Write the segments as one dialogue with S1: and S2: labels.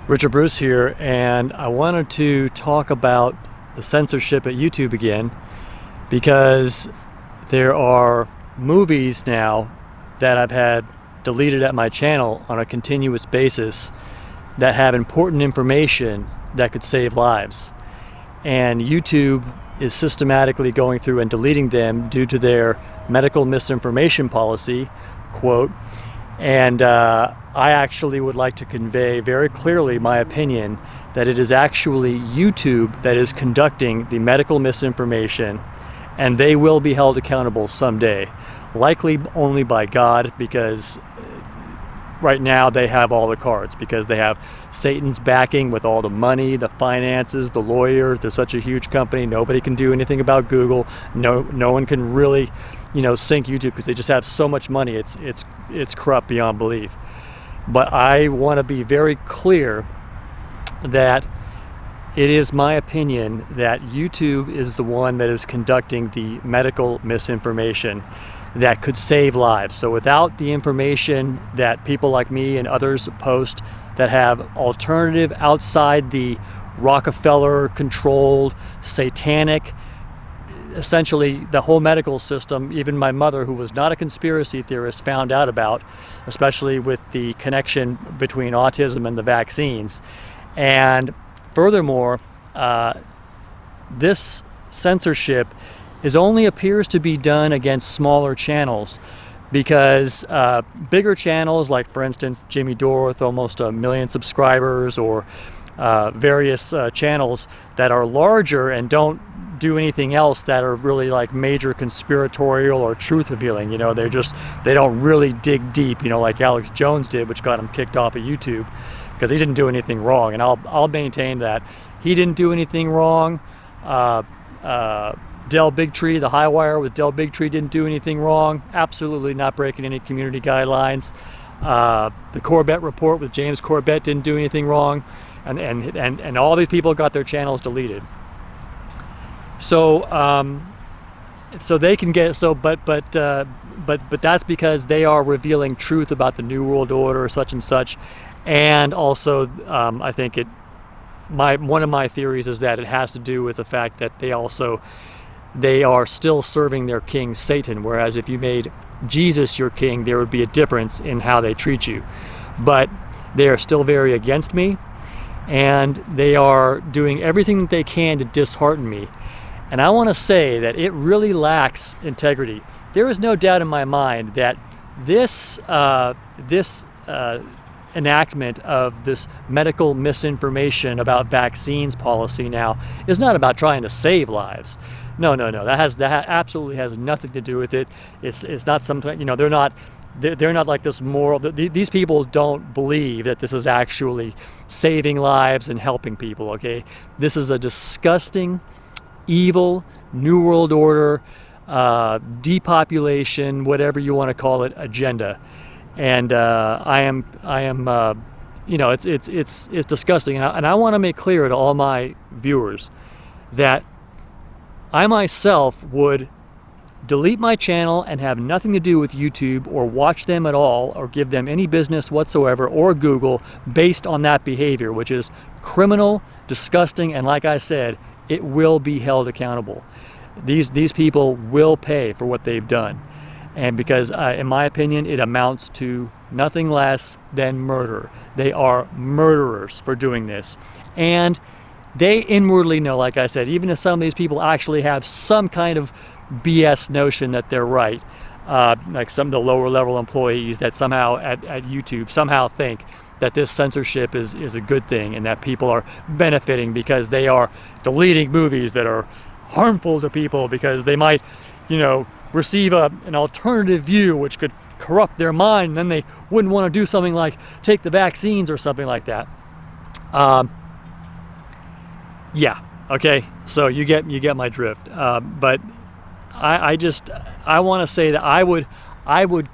S1: Richard Bruce here, and I wanted to talk about the censorship at YouTube again, because there are movies now that I've had deleted at my channel on a continuous basis that have important information that could save lives. And YouTube is systematically going through and deleting them due to their medical misinformation policy, quote. And I actually would like to convey very clearly my opinion that it is actually YouTube that is conducting the medical misinformation, and they will be held accountable someday. Likely only by God, because right now they have all the cards, because they have Satan's backing with all the money, the finances, the lawyers. They're such a huge company. Nobody can do anything about Google. No one can really, sink YouTube, because they just have so much money. It's corrupt beyond belief. But I want to be very clear that it is my opinion that YouTube is the one that is conducting the medical misinformation that could save lives. So without the information that people like me and others post that have alternative, outside the Rockefeller controlled, satanic, essentially the whole medical system, even my mother, who was not a conspiracy theorist, found out about, especially with the connection between autism and the vaccines. And furthermore, this censorship only appears to be done against smaller channels, because bigger channels, like for instance Jimmy Dore with almost 1 million subscribers, or various channels that are larger and don't do anything else that are really like major conspiratorial or truth revealing, they don't really dig deep, like Alex Jones did, which got him kicked off of YouTube because he didn't do anything wrong. And I'll maintain that he didn't do anything wrong. Del Bigtree, the High Wire with Del Bigtree, didn't do anything wrong. Absolutely not breaking any community guidelines. The Corbett Report with James Corbett didn't do anything wrong, and all these people got their channels deleted. So they can get but that's because they are revealing truth about the New World Order, such and such, and also I think one of my theories is that it has to do with the fact that they are still serving their king Satan, whereas if you made Jesus your king, there would be a difference in how they treat you. But they are still very against me, and they are doing everything that they can to dishearten me. And I want to say that it really lacks integrity. There is no doubt in my mind that this enactment of this medical misinformation about vaccines policy now is not about trying to save lives. No. That absolutely has nothing to do with it. It's not something, they're not like this moral. These people don't believe that this is actually saving lives and helping people. Okay, this is a disgusting, evil New World Order, depopulation, whatever you want to call it, agenda. And it's disgusting. And I want to make clear to all my viewers that I myself would delete my channel and have nothing to do with YouTube or watch them at all or give them any business whatsoever, or Google, based on that behavior, which is criminal, disgusting, and like I said, it will be held accountable. These people will pay for what they've done. And because, in my opinion, it amounts to nothing less than murder. They are murderers for doing this. And they inwardly know, like I said, even if some of these people actually have some kind of BS notion that they're right, like some of the lower level employees that somehow at YouTube somehow think that this censorship is a good thing, and that people are benefiting because they are deleting movies that are harmful to people because they might, receive an alternative view which could corrupt their mind, and then they wouldn't want to do something like take the vaccines or something like that. Yeah, okay, so you get my drift. But I want to say that I would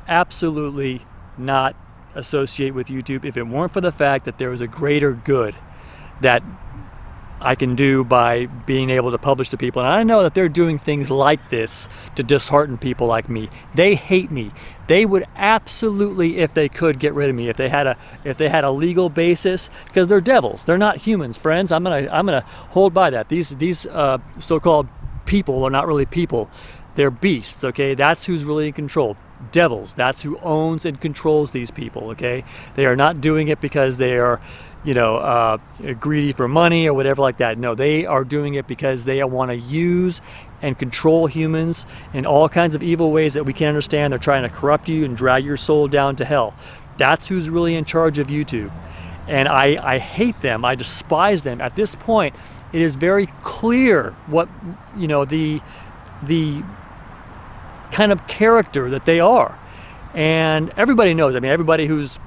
S1: absolutely not associate with YouTube if it weren't for the fact that there is a greater good that I can do by being able to publish to people. And I know that they're doing things like this to dishearten people like me. They hate me. They would absolutely, if they could, get rid of me if they had a legal basis, because they're devils. They're not humans, friends. I'm gonna hold by that. These so-called people are not really people. They're beasts, okay? That's who's really in control. Devils. That's who owns and controls these people, okay? They are not doing it because they are, greedy for money or whatever like that. No, they are doing it because they want to use and control humans in all kinds of evil ways that we can't understand. They're trying to corrupt you and drag your soul down to hell. That's who's really in charge of YouTube. And I hate them. I despise them. At this point, it is very clear what, the kind of character that they are. And everybody knows. I mean, everybody who's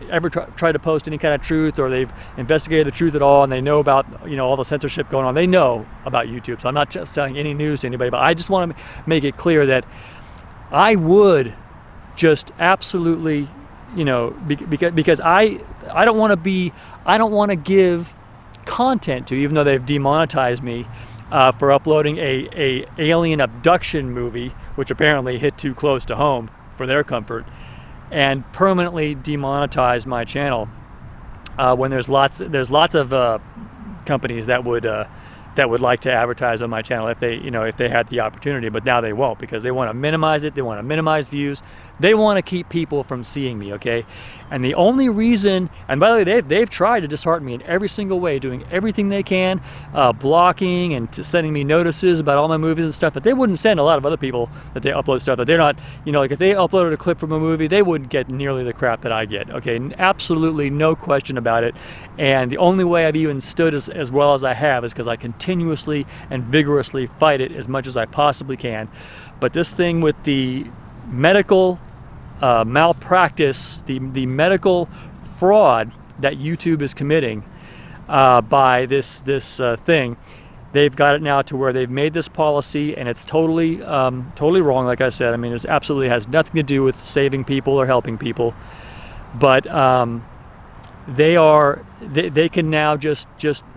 S1: ever tried to post any kind of truth, or they've investigated the truth at all, and they know about all the censorship going on, they know about YouTube. So I'm not telling any news to anybody, but I just want to make it clear that I would just absolutely, because I don't want to give content to, even though they've demonetized me for uploading a alien abduction movie, which apparently hit too close to home for their comfort, and permanently demonetize my channel when there's lots of companies that would like to advertise on my channel if they had the opportunity, but now they won't, because they want to minimize it. They want to minimize views. They want to keep people from seeing me, okay? And the only reason, and by the way, they've tried to dishearten me in every single way, doing everything they can, blocking and sending me notices about all my movies and stuff, but they wouldn't send a lot of other people that they upload stuff that they're not, like if they uploaded a clip from a movie, they wouldn't get nearly the crap that I get, okay? Absolutely no question about it. And the only way I've even stood as well as I have is because I continuously and vigorously fight it as much as I possibly can. But this thing with the medical malpractice, the medical fraud that YouTube is committing by this thing, they've got it now to where they've made this policy, and it's totally wrong. Like I said, I mean, it absolutely has nothing to do with saving people or helping people, but they can now just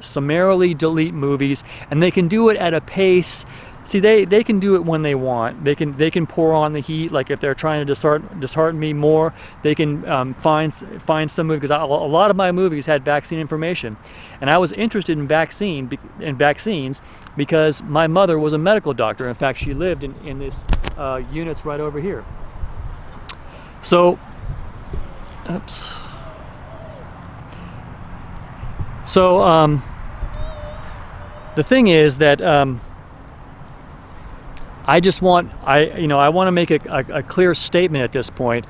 S1: summarily delete movies, and they can do it at a pace. See, they can do it when they want. They can pour on the heat. Like if they're trying to dishearten me more, they can find some movie, because a lot of my movies had vaccine information, and I was interested in vaccines because my mother was a medical doctor. In fact, she lived in this units right over here. So, oops. So the thing is that I want to make a clear statement at this point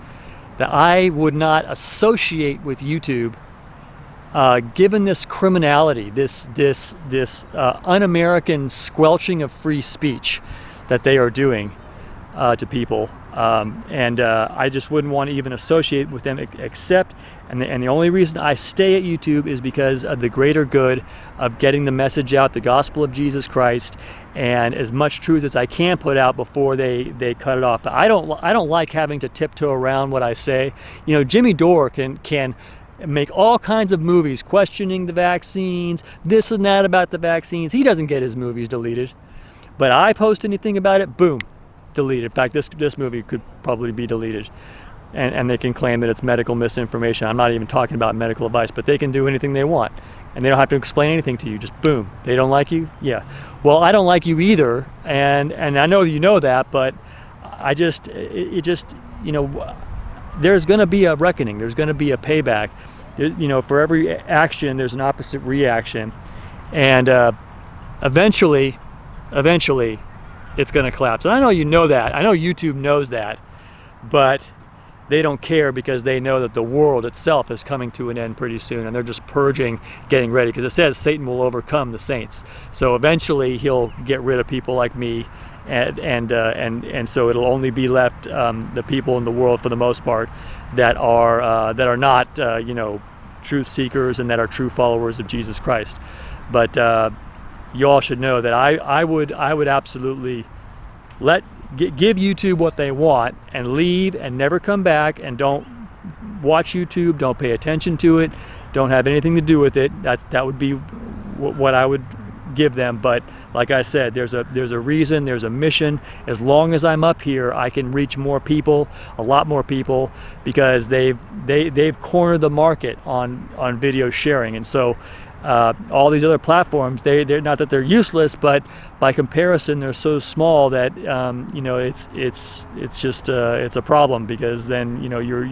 S1: that I would not associate with YouTube, given this criminality, this un-American squelching of free speech that they are doing to people, and I just wouldn't want to even associate with them, except, and the only reason I stay at YouTube is because of the greater good of getting the message out, the gospel of Jesus Christ, and as much truth as I can put out before they cut it off. But I don't like having to tiptoe around what I say. Jimmy Dore can make all kinds of movies questioning the vaccines, this and that about the vaccines. He doesn't get his movies deleted, but I post anything about it, boom, deleted. In fact, this movie could probably be deleted, and they can claim that it's medical misinformation. I'm not even talking about medical advice, but they can do anything they want, and they don't have to explain anything to you. Just boom. They don't like you? Yeah. Well, I don't like you either, and I know you know that, but there's going to be a reckoning. There's going to be a payback. For every action, there's an opposite reaction, and eventually, it's going to collapse. And I know you know that. I know YouTube knows that, but they don't care, because they know that the world itself is coming to an end pretty soon, and they're just purging, getting ready, because it says Satan will overcome the saints. So eventually he'll get rid of people like me, and so it'll only be left the people in the world, for the most part, that are not truth seekers and that are true followers of Jesus Christ. But you all should know that I would absolutely give YouTube what they want, and leave and never come back, and don't watch YouTube, don't pay attention to it, don't have anything to do with it. That would be what I would give them. But like I said, there's a reason, there's a mission. As long as I'm up here, I can reach more people, a lot more people, because they've cornered the market on video sharing. And so all these other platforms, they're not that they're useless, but by comparison, they're so small that you know, it's just it's a problem, because then, you know, your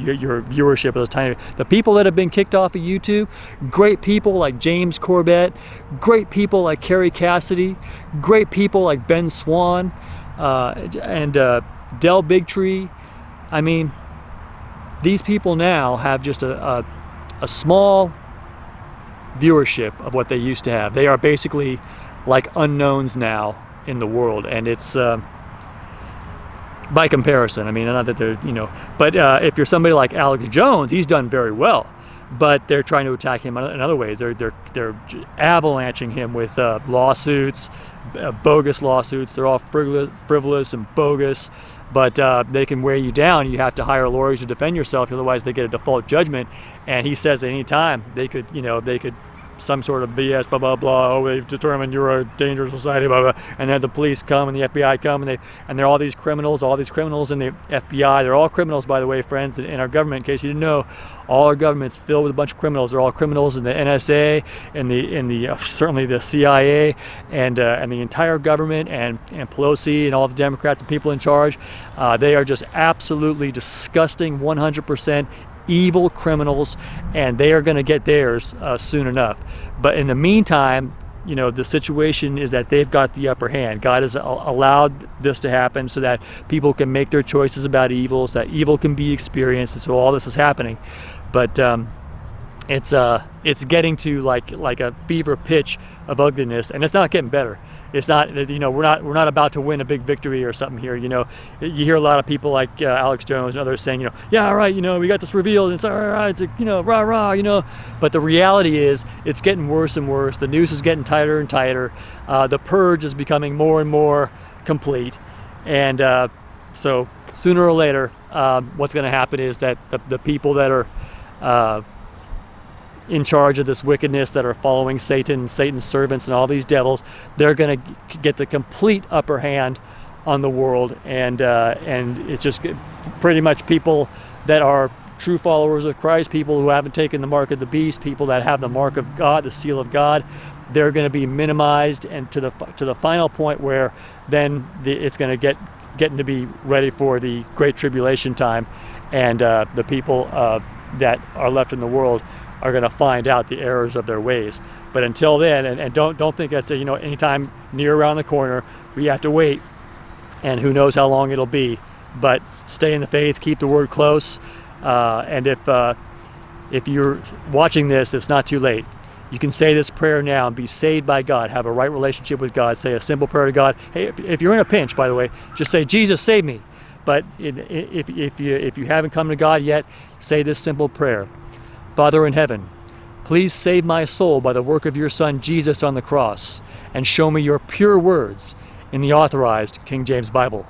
S1: viewership is tiny. The people that have been kicked off of YouTube, great people like James Corbett, great people like Kerry Cassidy, great people like Ben Swan, and Del Bigtree. I mean, these people now have just a small viewership of what they used to have. They are basically like unknowns now in the world, and it's by comparison. I mean, not that they're, you know, but if you're somebody like Alex Jones, he's done very well, but they're trying to attack him in other ways. They're avalanching him with lawsuits, bogus lawsuits. They're all frivolous and bogus, but they can wear you down. You have to hire lawyers to defend yourself, otherwise they get a default judgment. And he says at any time they could, you know, some sort of BS, blah blah blah. Oh, they've determined you're a dangerous society, blah blah. And then the police come and the FBI come, and they're all these criminals in the FBI. They're all criminals, by the way, friends. In our government, in case you didn't know, all our government's filled with a bunch of criminals. They're all criminals in the NSA, in the certainly the CIA, and the entire government, and Pelosi and all the Democrats and people in charge. They are just absolutely disgusting, 100% evil criminals, and they are going to get theirs soon enough. But in the meantime, you know, the situation is that they've got the upper hand. God has allowed this to happen so that people can make their choices about evil, so that evil can be experienced, and so all this is happening. But it's getting to like a fever pitch of ugliness, and it's not getting better. It's not, you know, we're not about to win a big victory or something here. You know, you hear a lot of people like Alex Jones and others saying, you know, yeah, all right, you know, we got this revealed, and it's all right, it's a, you know, rah rah, you know. But the reality is, it's getting worse and worse. The noose is getting tighter and tighter. The purge is becoming more and more complete, and so sooner or later, what's going to happen is that the people that are in charge of this wickedness, that are following Satan, Satan's servants, and all these devils, they're going to get the complete upper hand on the world, and it's just pretty much people that are true followers of Christ, people who haven't taken the mark of the beast, people that have the mark of God, the seal of God. They're going to be minimized, and to the final point where then it's going to getting to be ready for the great tribulation time, and the people that are left in the world are going to find out the errors of their ways. But until then, and don't think that's, you know, anytime near around the corner. We have to wait, and who knows how long it'll be. But stay in the faith, keep the word close, and if you're watching this, it's not too late. You can say this prayer now and be saved by God, have a right relationship with God. Say a simple prayer to God. Hey, if you're in a pinch, by the way, just say, Jesus, save me. But if you haven't come to God yet, say this simple prayer. Father in heaven, please save my soul by the work of your Son Jesus on the cross, and show me your pure words in the authorized King James Bible.